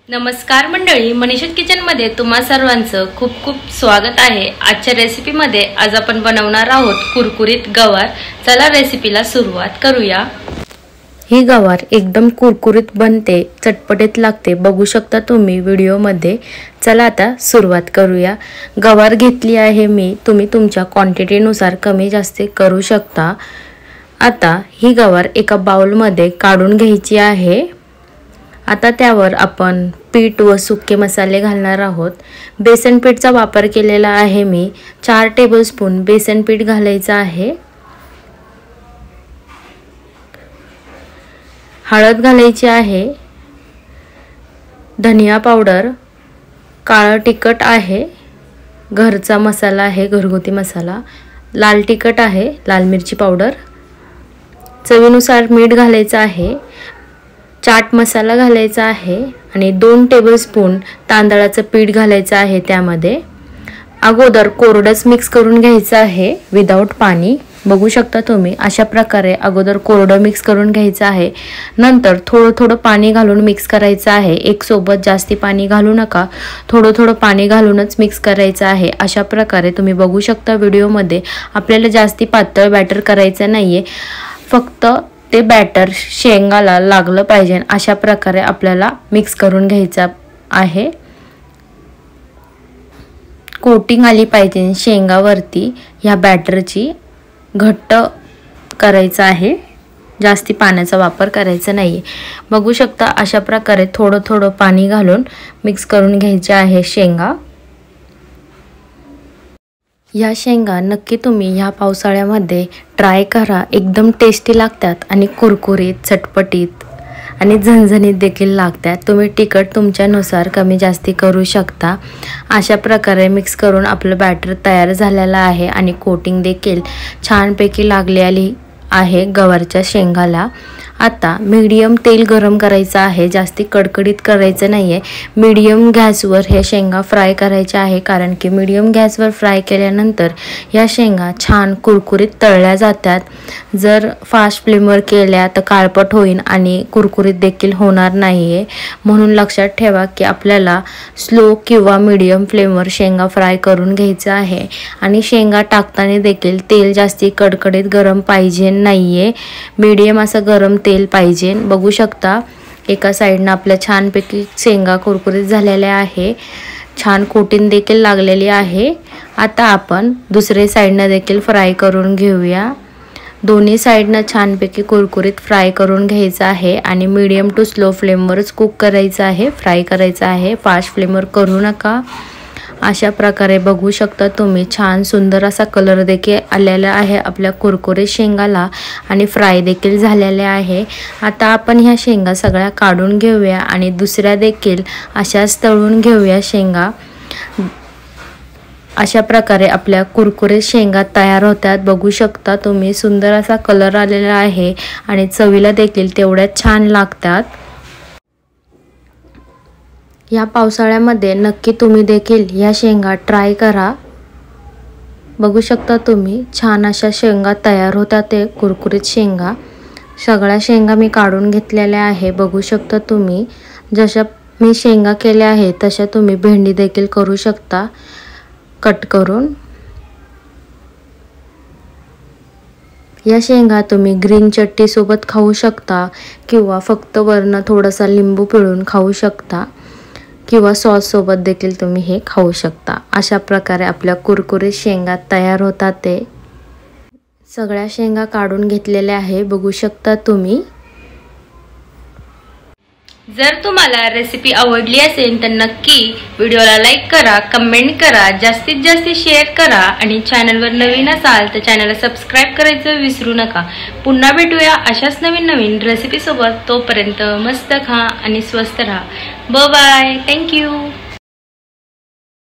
नमस्कार मंडळी, मनीषाज किचन मध्ये तुम्हा सर्वांचं खूप खूप स्वागत आहे। आजच्या रेसिपी मध्ये आज आपण बनवणार आहोत कुरकुरीत गवार। चला रेसिपीला सुरुवात करूया। ही गवार एकदम कुरकुरीत बनते, चटपटीत लागते, बघू शकता तुम्ही व्हिडिओ मध्ये। चला आता सुरुवात करूया। गवार घेतली आहे मी, तुम्ही तुमच्या क्वांटिटी नुसार कमी जास्त करू शकता। आता ही गवार एका बाउल मध्ये काढून घ्यायची आहे। आता त्यावर आपण पीठ व सुके मसाले घालणार आहोत। बेसन पीठचा वापर केलेला आहे मी। 4 टेबलस्पून बेसन पीठ घालायचं आहे। हळद घालायची आहे, धनिया पावडर, काळं तिखट आहे, घरचा मसाला आहे, घरगुती मसाला, लाल तिखट आहे, लाल मिरची पावडर, चवीनुसार मीठ घालायचं आहे, चाट मसाला घालायचा आहे आणि 2 टेबलस्पून तांदळाचं पीठ घालायचं आहे। त्यामध्ये अगोदर कोरडच मिक्स करून घ्यायचं आहे विदाउट पाणी। बघू शकता तुम्ही अशा प्रकारे अगोदर कोरडं मिक्स करून घ्यायचं आहे। नंतर थोडं पाणी घालून मिक्स करायचं आहे। एक सोबत जास्ती पाणी घालू नका, थोडं पाणी घालूनच मिक्स करायचं आहे। अशा प्रकारे तुम्ही बघू शकता व्हिडिओ मध्ये। आपल्याला जास्ती पातळ बॅटर करायचं नाहीये, फक्त ते बॅटर शेंगाला लागलं पाहिजे अशा प्रकारे आपल्याला मिक्स करून घ्यायचं आहे। कोटिंग आली पाहिजे शेंगावरती ह्या बॅटरची, घट्ट करायचं आहे, जास्ती पाण्याचा वापर करायचा नाही। बघू शकता अशा प्रकारे थोडं पाणी घालून मिक्स करून घ्यायचे आहे शेंगा। या शेंगा नक्की तुम्ही ह्या पावसाळ्यामध्ये ट्राय करा, एकदम टेस्टी लागतात आणि कुरकुरीत, चटपटीत आणि झणझणीत देखील लागतात। तुम्ही तिखट तुमच्यानुसार कमी जास्ती करू शकता। अशा प्रकारे मिक्स करून आपलं बॅटर तयार झालेलं आहे आणि कोटिंग देखील छानपैकी लागलेली आहे गवारच्या शेंगाला। आता मीडियम तेल गरम करायचं आहे, जास्ती कडकडीत करायचं नाहीये। मीडियम गॅसवर हे शेंगा फ्राय करायचे आहे, कारण की मीडियम गॅसवर फ्राय केल्यानंतर या शेंगा छान कुरकुरीत तळल्या जातात। जर फास्ट फ्लेमवर केल्या तर काळपट होईल आणि कुरकुरीत देखील होणार नाहीये। म्हणून लक्षात ठेवा की आपल्याला स्लो किंवा मीडियम फ्लेमवर शेंगा फ्राय करून घ्यायचं आहे। आणि शेंगा टाकताना देखील तेल जास्ती कडकडीत गरम पाहिजे नाहीये, मीडियम असं गरम तेल पाहिजे। बघू शकता एका साइडनं आपल्या छानपैकी शेंगा कुरकुरीत झालेल्या आहे, छान कोटिंग देखील लागलेली आहे। आता आपण दुसरे साइडनं देखील फ्राय करून घेऊया। दोन्ही साइडनं छानपैकी कुरकुरीत फ्राय करून घ्यायचं आहे आणि मीडियम टू स्लो फ्लेमवरच कुक करायचं आहे, फ्राय करायचं आहे, फास्ट फ्लेमवर करू नका। अशा प्रकारे बघू शकता तुम्ही छान सुंदर असा कलर देखील आलेला आहे आपल्या कुरकुरीत शेंगाला आणि फ्राय देखील झालेले आहे। आता आपण ह्या शेंगा सगळ्या काढून घेऊया आणि दुसऱ्या देखील अशाच तळून घेऊया शेंगा। अशा प्रकारे आपल्या कुरकुरीत शेंगा तयार होतात। बघू शकता तुम्ही सुंदर असा कलर आलेला आहे आणि चवीला देखील तेवढ्याच छान लागतात। या पावसाळ्यामध्ये नक्की तुम्ही देखील या शेंगा ट्राय करा। बघू शकता तुम्ही छान अशा शेंगा तयार होतात, ते कुरकुरीत शेंगा। सगळ्या शेंगा मी काढून घेतलेल्या आहे। बघू शकता तुम्ही जशा मी शेंगा केल्या आहेत तशा तुम्ही भेंडी देखील करू शकता कट करून। या शेंगा तुम्ही ग्रीन चटणी सोबत खाऊ शकता किंवा फक्त वरनं थोडासा लिंबू पिळून खाऊ शकता किंवा सॉस सोबत देखील तुम्ही हे खाऊ शकता। अशा प्रकारे आपल्या कुरकुरीत शेंगा तयार होतात। ते सगळ्या शेंगा काढून घेतलेल्या आहे, बघू शकता तुम्ही। जर तुम्हाला रेसिपी आवडली असेल तर नक्की व्हिडिओला लाईक करा, कमेंट करा, जास्तीत जास्त शेअर करा आणि चॅनलवर नवीन असाल तर चॅनलला सबस्क्राईब करायचं विसरू नका। पुन्हा भेटूया अशाच नवीन रेसिपी सोबत। तोपर्यंत मस्त खा आणि स्वस्त राहा। Bye bye, thank you.